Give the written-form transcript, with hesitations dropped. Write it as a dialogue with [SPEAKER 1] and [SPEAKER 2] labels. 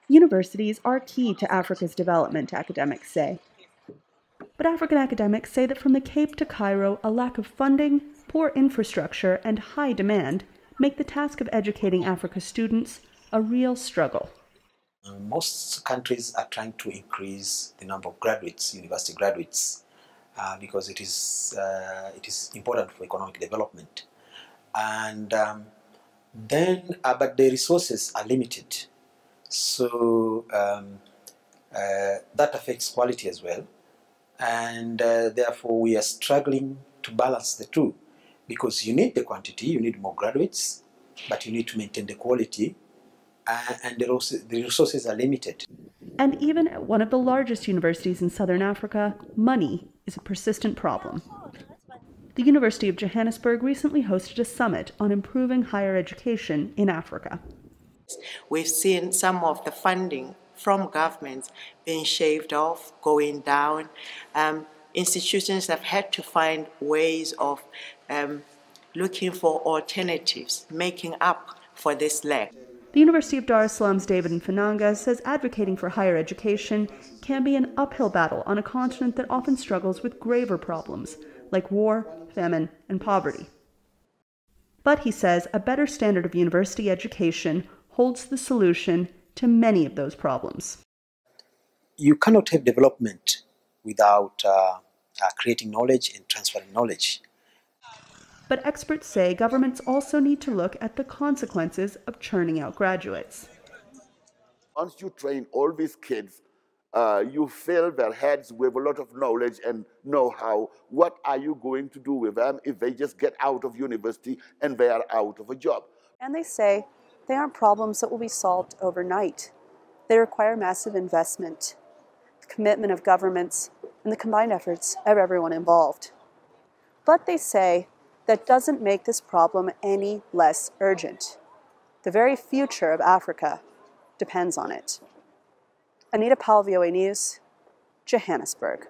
[SPEAKER 1] Universities are key to Africa's development, academics say. But African academics say that from the Cape to Cairo, a lack of funding, poor infrastructure, and high demand make the task of educating Africa's students a real struggle.
[SPEAKER 2] Most countries are trying to increase the number of graduates, university graduates, because it is important for economic development. And but the resources are limited, so that affects quality as well. And therefore we are struggling to balance the two, because you need the quantity, you need more graduates, but you need to maintain the quality, and the resources are limited.
[SPEAKER 1] And even at one of the largest universities in southern Africa, money is a persistent problem. The University of Johannesburg recently hosted a summit on improving higher education in Africa.
[SPEAKER 3] We've seen some of the funding from governments being shaved off, going down. Institutions have had to find ways of looking for alternatives, making up for this lack.
[SPEAKER 1] The University of Dar es Salaam's David Mfananga says advocating for higher education can be an uphill battle on a continent that often struggles with graver problems, like war, famine, and poverty. But he says a better standard of university education holds the solution to many of those problems.
[SPEAKER 2] You cannot have development without creating knowledge and transferring knowledge.
[SPEAKER 1] But experts say governments also need to look at the consequences of churning out graduates.
[SPEAKER 4] Once you train all these kids, you fill their heads with a lot of knowledge and know-how. What are you going to do with them if they just get out of university and they are out of a job?
[SPEAKER 5] And they say they aren't problems that will be solved overnight. They require massive investment, the commitment of governments, and the combined efforts of everyone involved. But they say that doesn't make this problem any less urgent. The very future of Africa depends on it. Anita Powell, VOA News, Johannesburg.